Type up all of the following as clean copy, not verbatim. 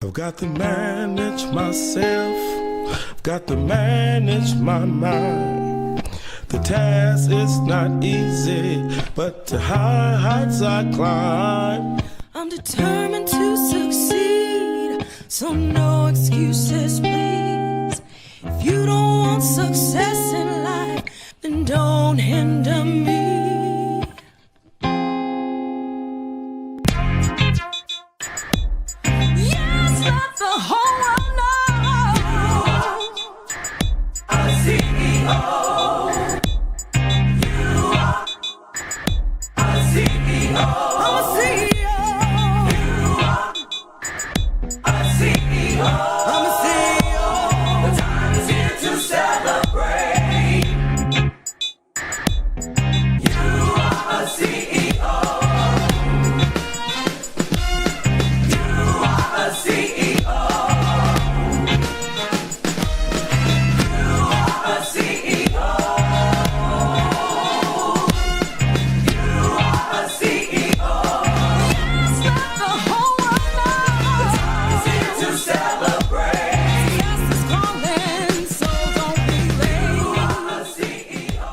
I've got to manage myself, I've got to manage my mind. The task is not easy, but to high heights I climb. I'm determined to succeed, so no excuses, please. If you don't want success in life, then don't hinder me. Yes, let the whole world know you are a CEO. You are a CEO. I'm a CEO. You are a CEO. I'm a CEO. The time is here to celebrate. You are a CEO. You are a CEO. You are a CEO. You are a CEO. Yes, let the whole world know. The time is here to celebrate. Success is calling, so don't be late. You are a CEO.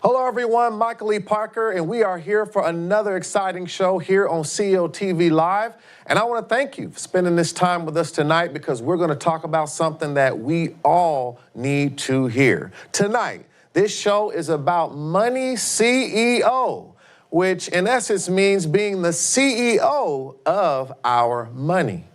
Hello everyone, Michael E. Parker, and we are here for another exciting show here on CEO TV Live. And I want to thank you for spending this time with us tonight because we're going to talk about something that we all need to hear. Tonight, this show is about Money CEO, which in essence means being the CEO of our money.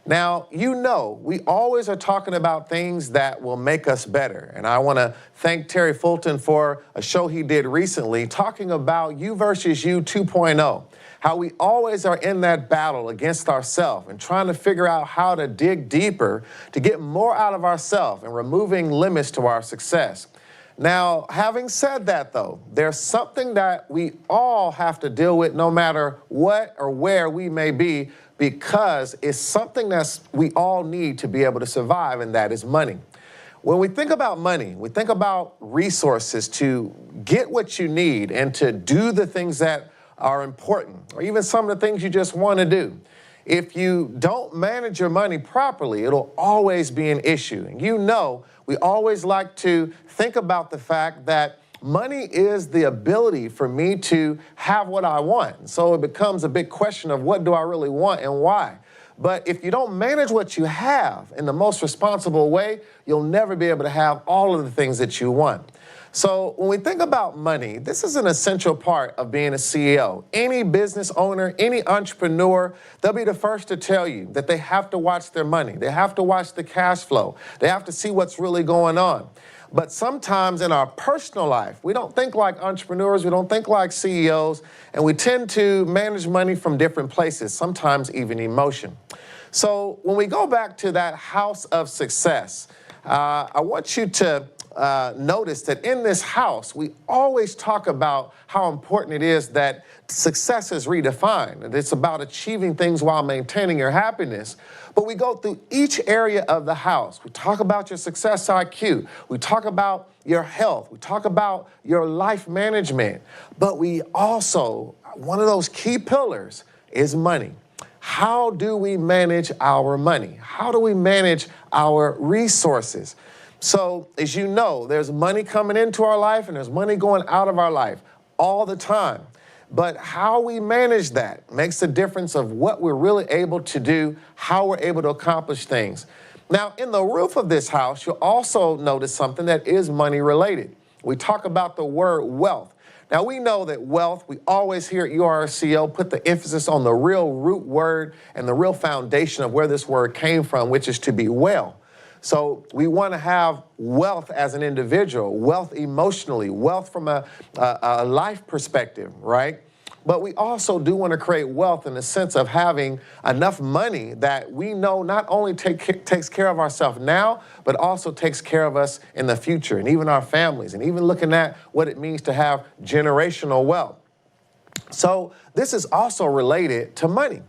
Now, you know, we always are talking about things that will make us better. And I want to thank Terry Fulton for a show he did recently talking about You versus You 2.0, how we always are in that battle against ourselves and trying to figure out how to dig deeper to get more out of ourselves and removing limits to our success. Now, having said that, though, there's something that we all have to deal with no matter what or where we may be, because it's something that we all need to be able to survive, and that is money. When we think about money, we think about resources to get what you need and to do the things that are important, or even some of the things you just want to do. If you don't manage your money properly, it'll always be an issue. And you know, we always like to think about the fact that money is the ability for me to have what I want. So it becomes a big question of what do I really want and why. But if you don't manage what you have in the most responsible way, you'll never be able to have all of the things that you want. So when we think about money, this is an essential part of being a CEO. Any business owner, any entrepreneur, they'll be the first to tell you that they have to watch their money. They have to watch the cash flow. They have to see what's really going on. But sometimes in our personal life, we don't think like entrepreneurs, we don't think like CEOs, and we tend to manage money from different places, sometimes even emotion. So when we go back to that house of success, I want you to notice that in this house, we always talk about how important it is that success is redefined. And it's about achieving things while maintaining your happiness. But we go through each area of the house. We talk about your success IQ. We talk about your health. We talk about your life management. But we also, one of those key pillars is money. How do we manage our money? How do we manage our resources? So, as you know, there's money coming into our life and there's money going out of our life all the time. But how we manage that makes a difference of what we're really able to do, how we're able to accomplish things. Now, in the roof of this house, you'll also notice something that is money related. We talk about the word wealth. Now, we know that wealth, we always here at URCO put the emphasis on the real root word and the real foundation of where this word came from, which is to be well. So we want to have wealth as an individual, wealth emotionally, wealth from a life perspective, right? But we also do want to create wealth in the sense of having enough money that we know not only takes care of ourselves now, but also takes care of us in the future, and even our families, and even looking at what it means to have generational wealth. So this is also related to money.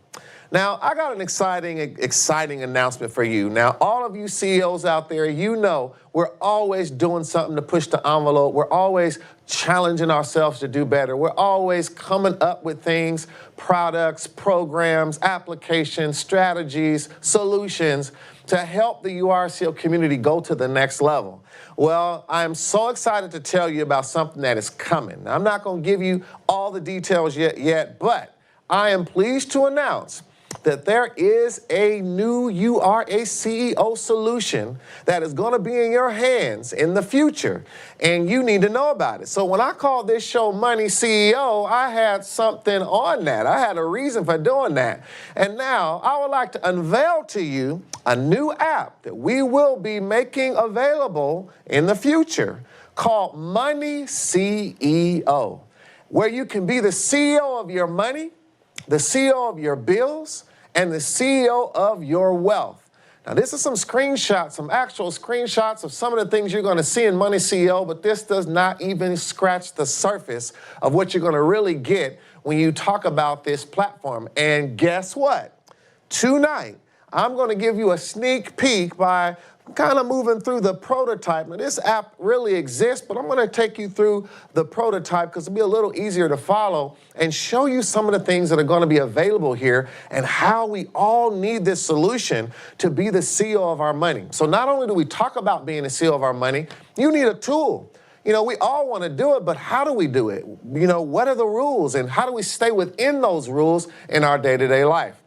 Now, I got an exciting announcement for you. Now, all of you CEOs out there, you know we're always doing something to push the envelope. We're always challenging ourselves to do better. We're always coming up with things, products, programs, applications, strategies, solutions to help the URCO community go to the next level. Well, I'm so excited to tell you about something that is coming. Now, I'm not going to give you all the details yet, but I am pleased to announce that there is a new URCO solution that is going to be in your hands in the future, and you need to know about it. So when I called this show Money CEO, I had something on that. I had a reason for doing that. And now I would like to unveil to you a new app that we will be making available in the future called Money CEO, where you can be the CEO of your money, the CEO of your bills, and the CEO of your wealth. Now, this is some screenshots, some actual screenshots of some of the things you're going to see in Money CEO, but this does not even scratch the surface of what you're going to really get when you talk about this platform. And guess what? Tonight, I'm going to give you a sneak peek by kind of moving through the prototype. Now, this app really exists, but I'm going to take you through the prototype because it'll be a little easier to follow and show you some of the things that are going to be available here and how we all need this solution to be the CEO of our money. So not only do we talk about being the CEO of our money, you need a tool. You know, we all want to do it, but how do we do it? You know, what are the rules and how do we stay within those rules in our day-to-day life?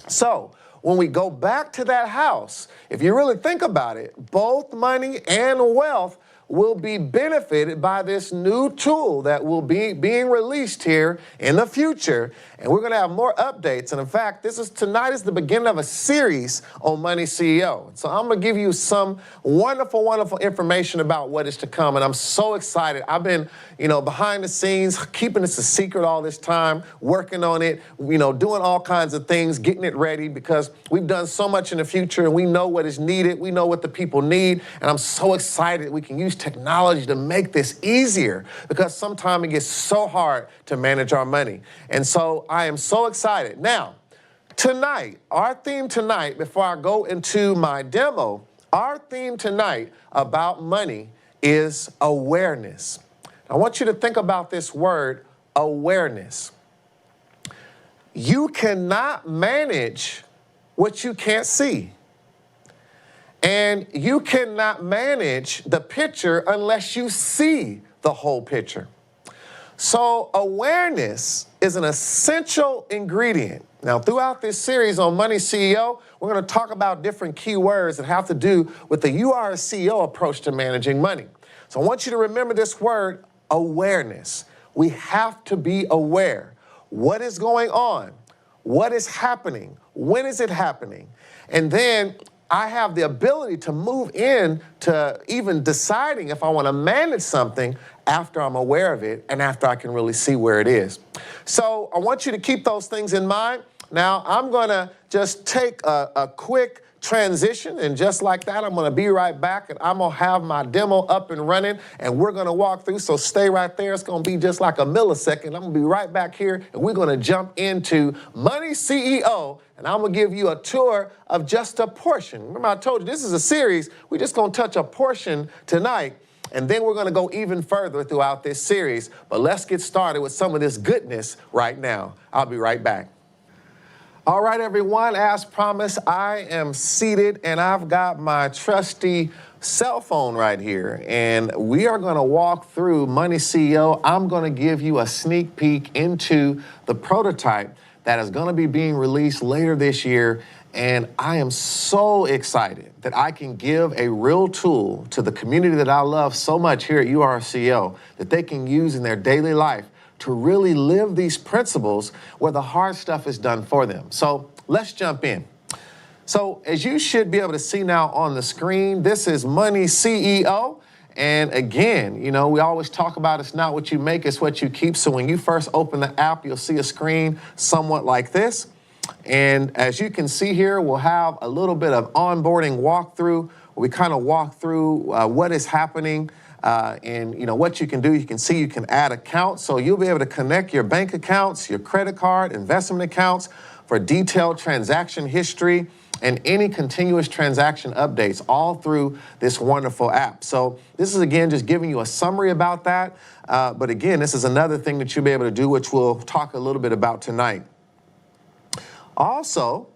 So, when we go back to that house, if you really think about it, both money and wealth will be benefited by this new tool that will be being released here in the future. And we're going to have more updates. And in fact, tonight is the beginning of a series on Money CEO. So I'm going to give you some wonderful, wonderful information about what is to come. And I'm so excited. I've been, behind the scenes, keeping this a secret all this time, working on it, doing all kinds of things, getting it ready because we've done so much in the future and we know what is needed. We know what the people need. And I'm so excited we can use technology to make this easier because sometimes it gets so hard to manage our money. And so I am so excited. Now, tonight, our theme tonight, before I go into my demo, our theme tonight about money is awareness. I want you to think about this word, awareness. You cannot manage what you can't see. And you cannot manage the picture unless you see the whole picture. So awareness is an essential ingredient. Now, throughout this series on Money CEO, we're going to talk about different key words that have to do with the URCO approach to managing money. So I want you to remember this word, awareness. We have to be aware. What is going on? What is happening? When is it happening? And then I have the ability to move in to even deciding if I want to manage something after I'm aware of it and after I can really see where it is. So I want you to keep those things in mind. Now, I'm going to just take a quick transition, and just like that, I'm going to be right back, and I'm going to have my demo up and running, and we're going to walk through, so stay right there. It's going to be just like a millisecond. I'm going to be right back here, and we're going to jump into Money CEO, and I'm going to give you a tour of just a portion. Remember, I told you this is a series. We're just going to touch a portion tonight, and then we're going to go even further throughout this series. But let's get started with some of this goodness right now. I'll be right back. All right, everyone, as promised, I am seated and I've got my trusty cell phone right here. And we are going to walk through Money CEO. I'm going to give you a sneak peek into the prototype that is going to be being released later this year. And I am so excited that I can give a real tool to the community that I love so much here at URCO that they can use in their daily life to really live these principles where the hard stuff is done for them. So let's jump in. So as you should be able to see now on the screen, this is Money CEO. And again, we always talk about it's not what you make, it's what you keep. So when you first open the app, you'll see a screen somewhat like this. And as you can see here, we'll have a little bit of onboarding walkthrough. We kind of walk through what is happening And what you can do, you can see you can add accounts. So you'll be able to connect your bank accounts, your credit card, investment accounts for detailed transaction history and any continuous transaction updates all through this wonderful app. So this is, again, just giving you a summary about that. But again, this is another thing that you'll be able to do, which we'll talk a little bit about tonight. Also,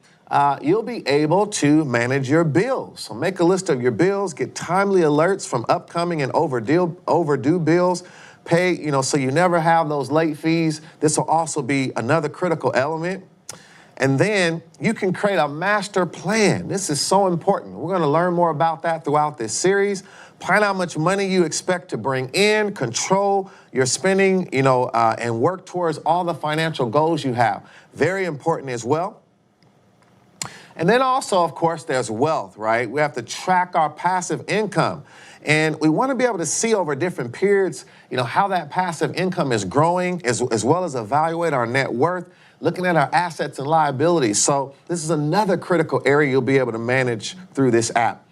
you'll be able to manage your bills. So make a list of your bills, get timely alerts from upcoming and overdue bills, pay, so you never have those late fees. This will also be another critical element. And then you can create a master plan. This is so important. We're going to learn more about that throughout this series. Plan how much money you expect to bring in, control your spending, and work towards all the financial goals you have. Very important as well. And then also, of course, there's wealth, right? We have to track our passive income. And we want to be able to see over different periods, how that passive income is growing, as well as evaluate our net worth, looking at our assets and liabilities. So this is another critical area you'll be able to manage through this app.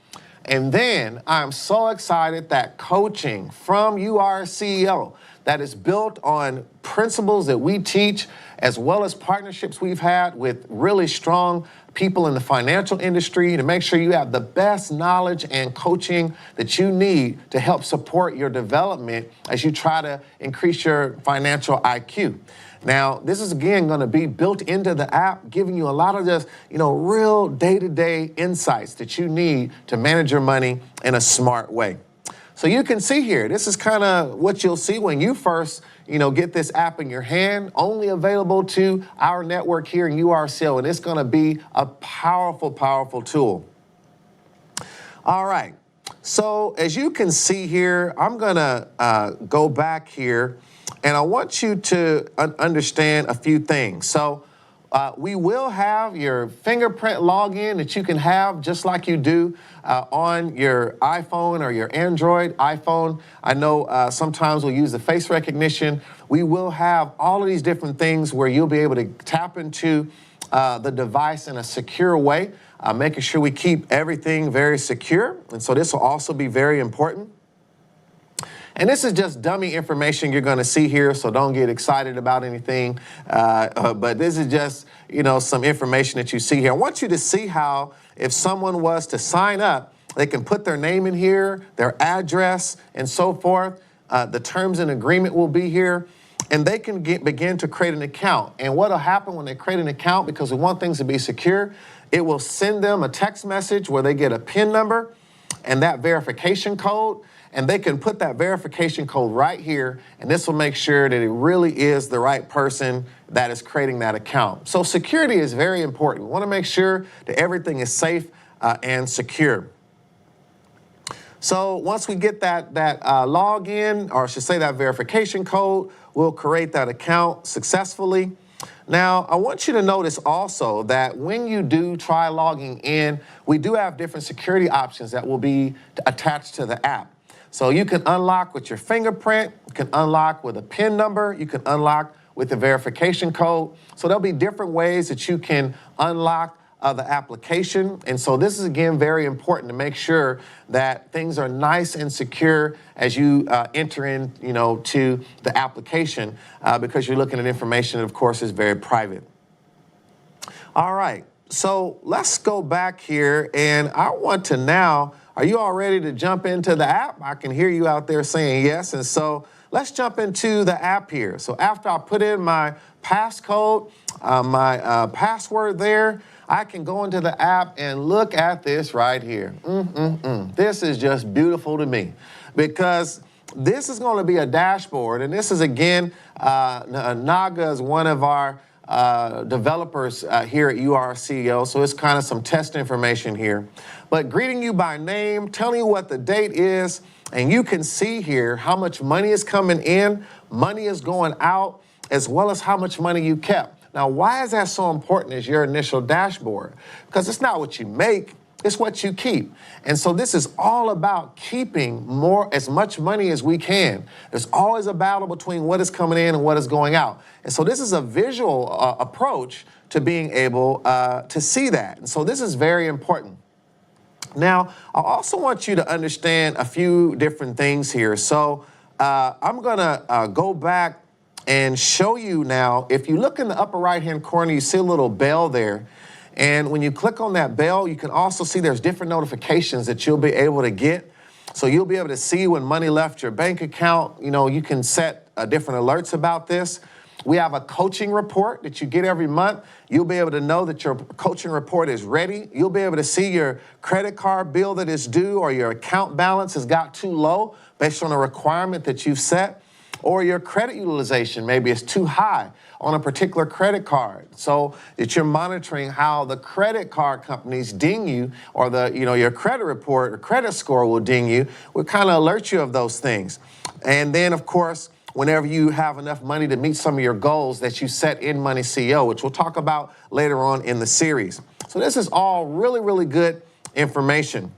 And then I'm so excited that coaching from URCEO that is built on principles that we teach, as well as partnerships we've had with really strong people in the financial industry to make sure you have the best knowledge and coaching that you need to help support your development as you try to increase your financial IQ. Now, this is, again, going to be built into the app, giving you a lot of just, real day-to-day insights that you need to manage your money in a smart way. So you can see here, this is kind of what you'll see when you first, get this app in your hand, only available to our network here in URCEO, and it's going to be a powerful, powerful tool. All right, so as you can see here, I'm going to go back here, and I want you to understand a few things. So we will have your fingerprint login that you can have just like you do on your iPhone or your Android iPhone. I know sometimes we'll use the face recognition. We will have all of these different things where you'll be able to tap into the device in a secure way, making sure we keep everything very secure. And so this will also be very important. And this is just dummy information you're going to see here, so don't get excited about anything. But this is just, some information that you see here. I want you to see how if someone was to sign up, they can put their name in here, their address, and so forth. The terms and agreement will be here. And they can begin to create an account. And what will happen when they create an account, because we want things to be secure, it will send them a text message where they get a PIN number and that verification code. And they can put that verification code right here, and this will make sure that it really is the right person that is creating that account. So security is very important. We want to make sure that everything is safe and secure. So once we get that login, or I should say that verification code, we'll create that account successfully. Now, I want you to notice also that when you do try logging in, we do have different security options that will be attached to the app. So you can unlock with your fingerprint, you can unlock with a PIN number, you can unlock with the verification code. So there'll be different ways that you can unlock the application. And so this is, again, very important to make sure that things are nice and secure as you enter in, to the application because you're looking at information that, of course, is very private. All right, so let's go back here, and I want to now, are you all ready to jump into the app? I can hear you out there saying yes, and so let's jump into the app here. So after I put in my passcode, my password there, I can go into the app and look at this right here. This is just beautiful to me because this is going to be a dashboard, and this is, again, Naga is one of our developers here at URCEO, so it's kind of some test information here. But greeting you by name, telling you what the date is, and you can see here how much money is coming in, money is going out, as well as how much money you kept. Now, why is that so important as your initial dashboard? Because it's not what you make, it's what you keep. And so this is all about keeping as much money as we can. There's always a battle between what is coming in and what is going out. And so this is a visual approach to being able to see that. And so this is very important. Now, I also want you to understand a few different things here. So I'm going to go back and show you now. If you look in the upper right-hand corner, you see a little bell there. And when you click on that bell, you can also see there's different notifications that you'll be able to get. So you'll be able to see when money left your bank account. You know, you can set different alerts about this. We have a coaching report that you get every month. You'll be able to know that your coaching report is ready. You'll be able to see your credit card bill that is due, or your account balance has got too low based on a requirement that you've set, or your credit utilization maybe is too high on a particular credit card. So that you're monitoring how the credit card companies ding you, or your credit report or credit score will ding you. We'll kind of alert you of those things. And then, of course, whenever you have enough money to meet some of your goals that you set in Money CEO, which we'll talk about later on in the series. So this is all really, really good information.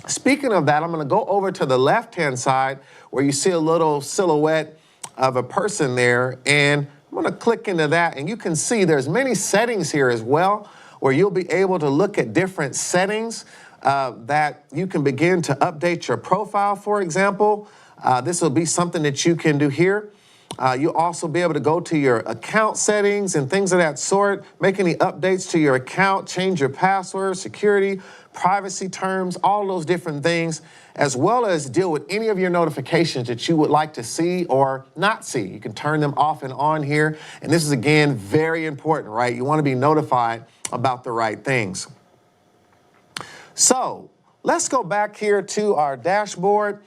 Speaking of that, I'm going to go over to the left-hand side where you see a little silhouette of a person there, and I'm going to click into that, and you can see there's many settings here as well, where you'll be able to look at different settings that you can begin to update your profile, for example. This will be something that you can do here. You'll also be able to go to your account settings and things of that sort, make any updates to your account, change your password, security, privacy terms, all those different things, as well as deal with any of your notifications that you would like to see or not see. You can turn them off and on here. And this is, again, very important, right? You want to be notified about the right things. So let's go back here to our dashboard.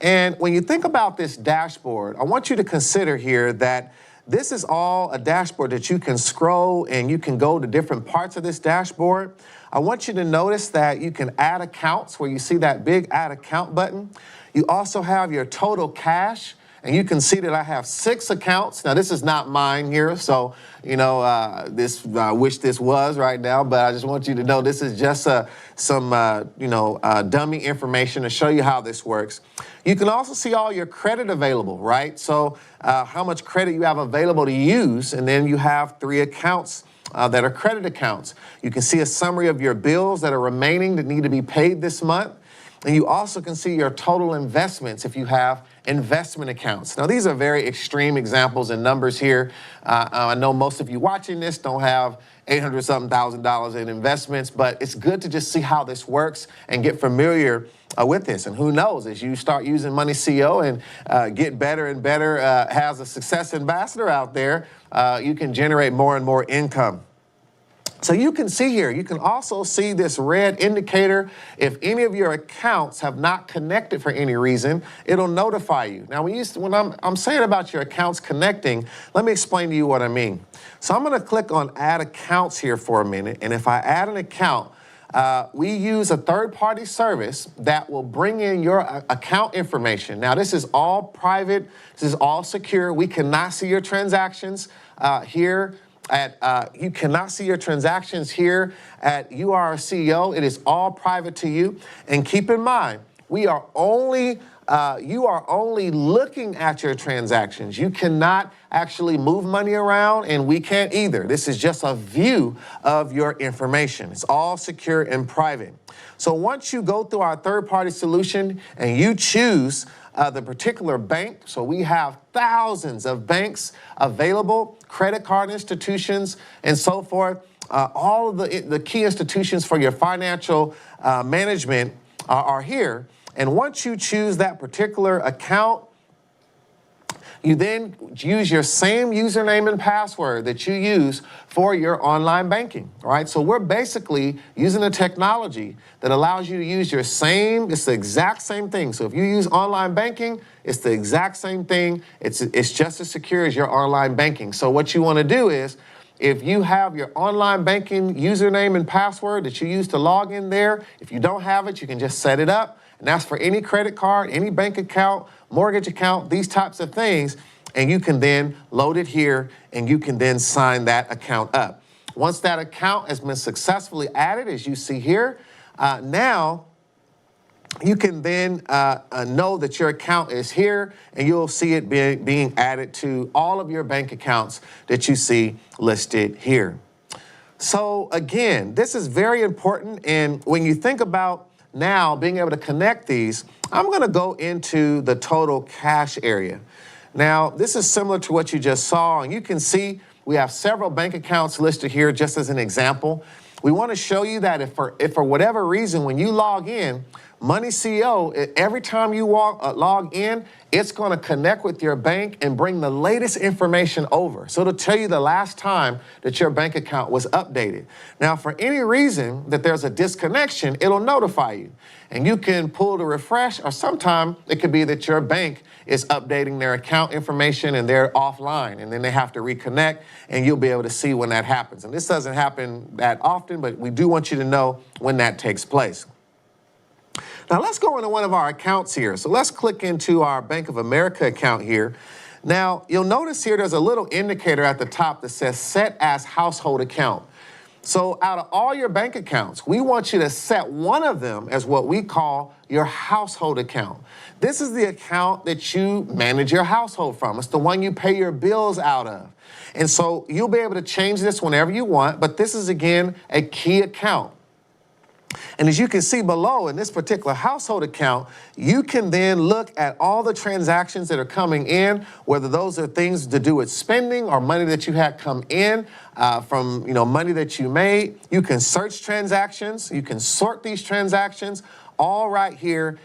And when you think about this dashboard, I want you to consider here that this is all a dashboard that you can scroll and you can go to different parts of this dashboard. I want you to notice that you can add accounts where you see that big add account button. You also have your total cash, and you can see that I have 6 accounts. Now, this is not mine here, so, I wish this was right now, but I just want you to know this is just some dummy information to show you how this works. You can also see all your credit available, right? So how much credit you have available to use, and then you have 3 accounts that are credit accounts. You can see a summary of your bills that are remaining that need to be paid this month. And you also can see your total investments if you have investment accounts. Now, these are very extreme examples and numbers here. I know most of you watching this don't have $800-something in investments, but it's good to just see how this works and get familiar with this. And who knows, as you start using Money CEO and get better and better, has a success ambassador out there, you can generate more and more income. So you can see here, you can also see this red indicator. If any of your accounts have not connected for any reason, it'll notify you. Now, when I'm saying about your accounts connecting, let me explain to you what I mean. So I'm going to click on Add Accounts here for a minute. And if I add an account, we use a third-party service that will bring in your account information. Now, this is all private. This is all secure. We cannot see your transactions here. You cannot see your transactions here at CEO. It is all private to you. And keep in mind, you are only looking at your transactions. You cannot actually move money around, and we can't either. This is just a view of your information. It's all secure and private. So once you go through our third-party solution and you choose the particular bank, so we have thousands of banks available, credit card institutions, and so forth. All of the key institutions for your financial management are here. And once you choose that particular account, you then use your same username and password that you use for your online banking, all right? So we're basically using a technology that allows you to use it's the exact same thing. So if you use online banking, it's the exact same thing. It's just as secure as your online banking. So what you want to do is, if you have your online banking username and password that you use to log in there, if you don't have it, you can just set it up. And that's for any credit card, any bank account, mortgage account, these types of things. And you can then load it here, and you can then sign that account up. Once that account has been successfully added, as you see here, now you can then know that your account is here, and you'll see it being added to all of your bank accounts that you see listed here. So again, this is very important. And when you think about now being able to connect these, I'm going to go into the total cash area. Now, this is similar to what you just saw, and you can see we have several bank accounts listed here just as an example. We want to show you that if for whatever reason, when you log in, Money CEO, every time you log in, it's going to connect with your bank and bring the latest information over. So it'll tell you the last time that your bank account was updated. Now, for any reason that there's a disconnection, it'll notify you. And you can pull to refresh, or sometime it could be that your bank is updating their account information and they're offline, and then they have to reconnect, and you'll be able to see when that happens. And this doesn't happen that often, but we do want you to know when that takes place. Now let's go into one of our accounts here. So let's click into our Bank of America account here. Now you'll notice here there's a little indicator at the top that says set as household account. So out of all your bank accounts, we want you to set one of them as what we call your household account. This is the account that you manage your household from. It's the one you pay your bills out of. And so you'll be able to change this whenever you want, but this is again a key account. And as you can see below in this particular household account, you can then look at all the transactions that are coming in, whether those are things to do with spending or money that you had come in from money that you made. You can search transactions. You can sort these transactions all right here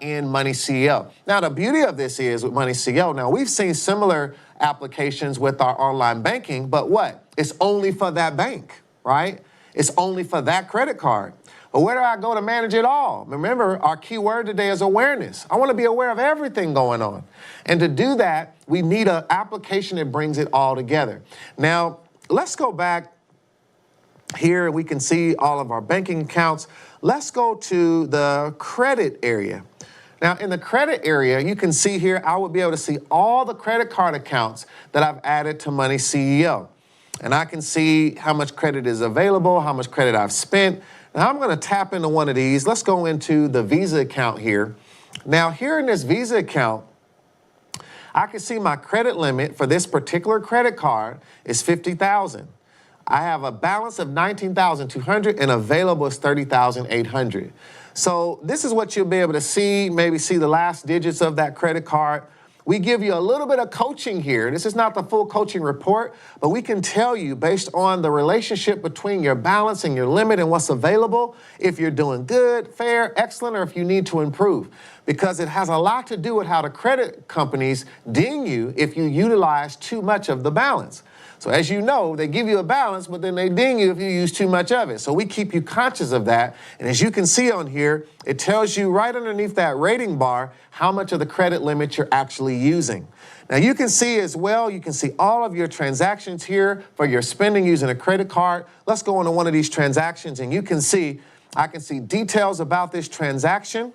in Money CEO. Now, the beauty of this is with Money CEO, now we've seen similar applications with our online banking, but what? It's only for that bank, right? It's only for that credit card. But where do I go to manage it all? Remember, our key word today is awareness. I want to be aware of everything going on. And to do that, we need an application that brings it all together. Now, let's go back here. We can see all of our banking accounts. Let's go to the credit area. Now, in the credit area, you can see here, I would be able to see all the credit card accounts that I've added to Money CEO. And I can see how much credit is available, how much credit I've spent. Now I'm going to tap into one of these. Let's go into the Visa account here. Now here in this Visa account, I can see my credit limit for this particular credit card is $50,000. I have a balance of $19,200 and available is $30,800. So this is what you'll be able to see, maybe see the last digits of that credit card. We give you a little bit of coaching here. This is not the full coaching report, but we can tell you based on the relationship between your balance and your limit and what's available, if you're doing good, fair, excellent, or if you need to improve. Because it has a lot to do with how the credit companies ding you if you utilize too much of the balance. So as you know, they give you a balance, but then they ding you if you use too much of it. So we keep you conscious of that. And as you can see on here, it tells you right underneath that rating bar how much of the credit limit you're actually using. Now you can see as well, you can see all of your transactions here for your spending using a credit card. Let's go into one of these transactions and you can see, I can see details about this transaction,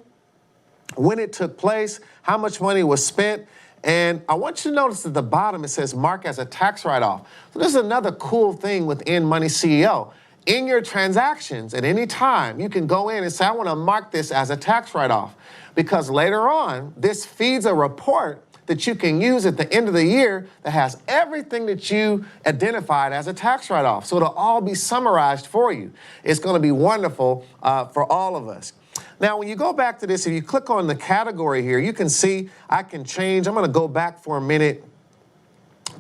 when it took place, how much money was spent. And I want you to notice at the bottom, it says mark as a tax write-off. So this is another cool thing within Money CEO. In your transactions, at any time, you can go in and say, I want to mark this as a tax write-off. Because later on, this feeds a report that you can use at the end of the year that has everything that you identified as a tax write-off. So it'll all be summarized for you. It's going to be wonderful for all of us. Now, when you go back to this, if you click on the category here, you can see I can change. I'm going to go back for a minute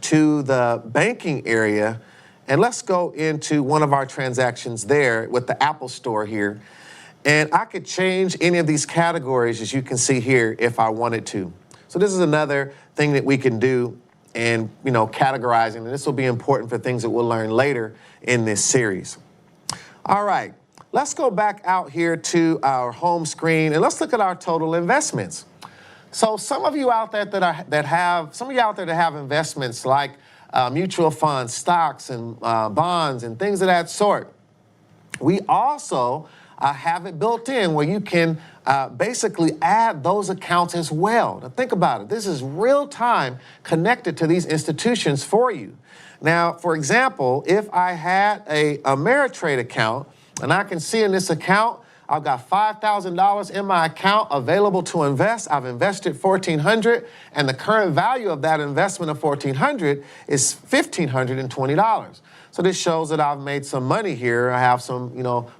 to the banking area, and let's go into one of our transactions there with the Apple Store here. And I could change any of these categories, as you can see here, if I wanted to. So this is another thing that we can do in, categorizing, and this will be important for things that we'll learn later in this series. All right. Let's go back out here to our home screen and let's look at our total investments. So some of you out there that have investments like mutual funds, stocks, and bonds, and things of that sort. We also have it built in where you can basically add those accounts as well. Now think about it. This is real time connected to these institutions for you. Now, for example, if I had a Ameritrade account, and I can see in this account, I've got $5,000 in my account available to invest. I've invested $1,400, and the current value of that investment of $1,400 is $1,520. So this shows that I've made some money here. I have some,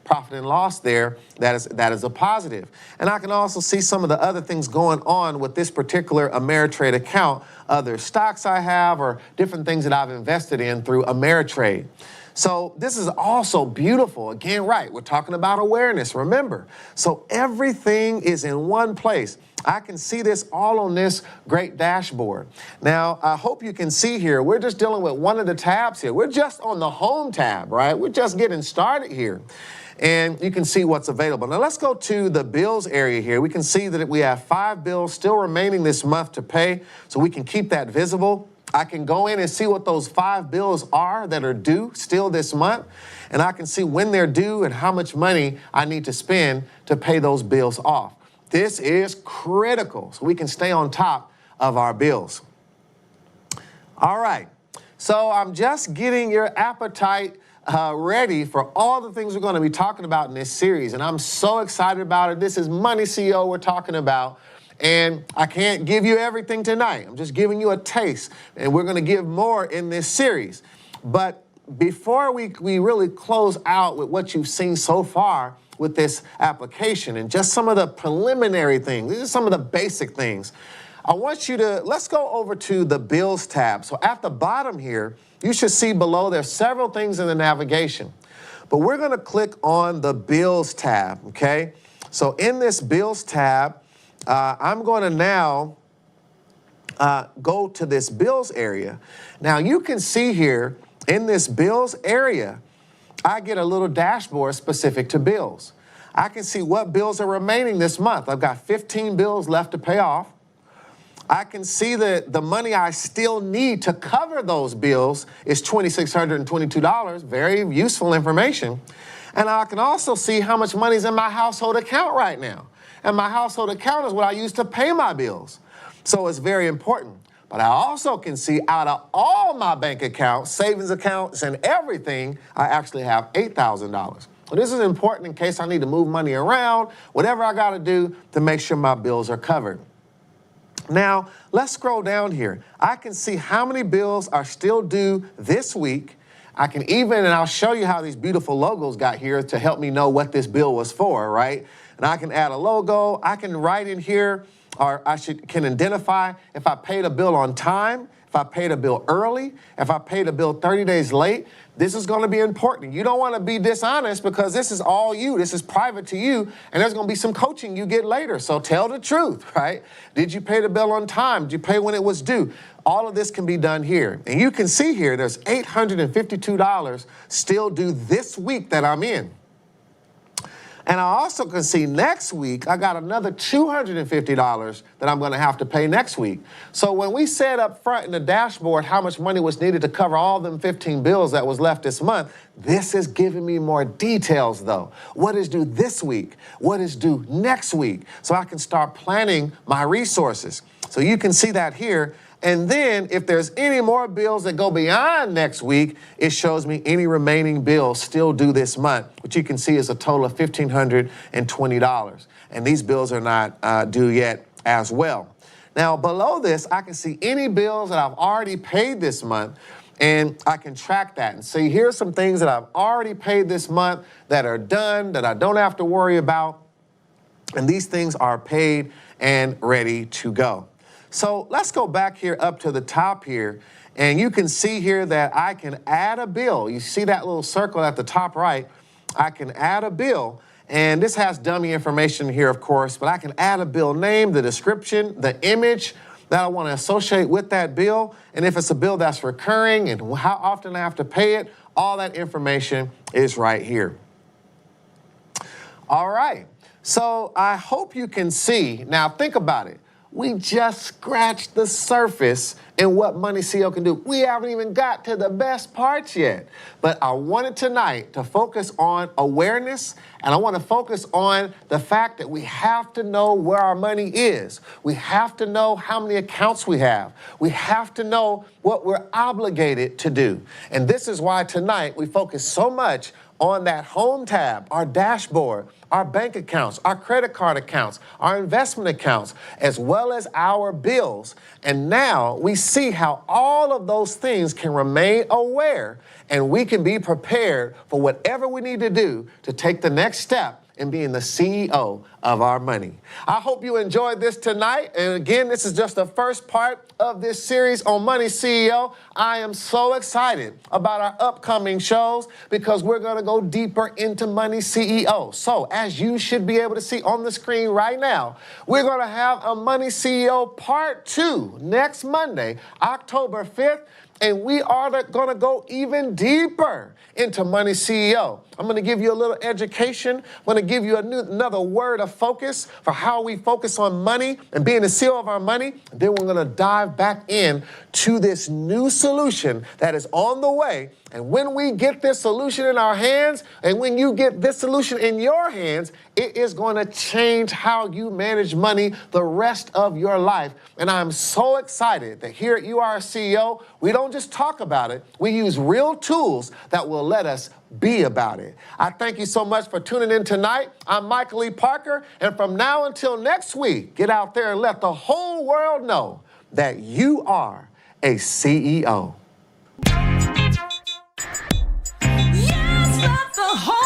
profit and loss there. That is a positive. And I can also see some of the other things going on with this particular Ameritrade account, other stocks I have or different things that I've invested in through Ameritrade. So this is also beautiful. Again, right, we're talking about awareness, remember. So everything is in one place. I can see this all on this great dashboard. Now, I hope you can see here, we're just dealing with one of the tabs here. We're just on the home tab, right? We're just getting started here. And you can see what's available. Now let's go to the bills area here. We can see that we have 5 bills still remaining this month to pay, so we can keep that visible. I can go in and see what those 5 bills are that are due still this month, and I can see when they're due and how much money I need to spend to pay those bills off. This is critical, so we can stay on top of our bills. All right, so I'm just getting your appetite ready for all the things we're going to be talking about in this series, and I'm so excited about it. This is Money CEO we're talking about, and I can't give you everything tonight. I'm just giving you a taste, and we're going to give more in this series. But before we really close out with what you've seen so far with this application and just some of the preliminary things, these are some of the basic things, I want you to, let's go over to the Bills tab. So at the bottom here, you should see below there's several things in the navigation. But we're going to click on the Bills tab, okay? So in this Bills tab, I'm going to now go to this Bills area. Now you can see here in this Bills area, I get a little dashboard specific to bills. I can see what bills are remaining this month. I've got 15 bills left to pay off. I can see that the money I still need to cover those bills is $2,622, very useful information. And I can also see how much money is in my household account right now. And my household account is what I use to pay my bills. So it's very important. But I also can see out of all my bank accounts, savings accounts, and everything, I actually have $8,000. So this is important in case I need to move money around, whatever I got to do to make sure my bills are covered. Now, let's scroll down here. I can see how many bills are still due this week. I can even, and I'll show you how these beautiful logos got here to help me know what this bill was for, right? And I can add a logo. I can write in here, or can identify if I paid a bill on time, if I paid a bill early, if I paid a bill 30 days late. This is going to be important. You don't want to be dishonest because this is all you. This is private to you, and there's going to be some coaching you get later. So tell the truth, right? Did you pay the bill on time? Did you pay when it was due? All of this can be done here. And you can see here there's $852 still due this week that I'm in. And I also can see next week, I got another $250 that I'm going to have to pay next week. So when we said up front in the dashboard how much money was needed to cover all them 15 bills that was left this month, this is giving me more details, though. What is due this week? What is due next week? So I can start planning my resources. So you can see that here. And then if there's any more bills that go beyond next week, it shows me any remaining bills still due this month, which you can see is a total of $1,520. And these bills are not due yet as well. Now, below this, I can see any bills that I've already paid this month, and I can track that and see here's some things that I've already paid this month that are done, that I don't have to worry about. And these things are paid and ready to go. So let's go back here up to the top here, and you can see here that I can add a bill. You see that little circle at the top right? I can add a bill, and this has dummy information here, of course, but I can add a bill name, the description, the image that I want to associate with that bill, and if it's a bill that's recurring and how often I have to pay it, all that information is right here. All right, so I hope you can see. Now think about it. We just scratched the surface and what Money CEO can do. We haven't even got to the best parts yet. But I wanted tonight to focus on awareness, and I want to focus on the fact that we have to know where our money is. We have to know how many accounts we have. We have to know what we're obligated to do. And this is why tonight we focus so much on that home tab, our dashboard, our bank accounts, our credit card accounts, our investment accounts, as well as our bills. And now we see how all of those things can remain aware, and we can be prepared for whatever we need to do to take the next step in being the CEO of our money. I hope you enjoyed this tonight. And again, this is just the first part of this series on Money CEO. I am so excited about our upcoming shows because we're going to go deeper into Money CEO. So as you should be able to see on the screen right now, we're going to have a Money CEO Part 2 next Monday, October 5th. And we are going to go even deeper into Money CEO. I'm going to give you a little education. I'm going to give you another word of focus for how we focus on money and being the CEO of our money. And then we're going to dive back in to this new solution that is on the way. And when we get this solution in our hands, and when you get this solution in your hands, it is going to change how you manage money the rest of your life. And I'm so excited that here at You Are a CEO, we don't just talk about it, we use real tools that will let us be about it. I thank you so much for tuning in tonight. I'm Michael E. Parker, and from now until next week, get out there and let the whole world know that you are a CEO. Yes, let the whole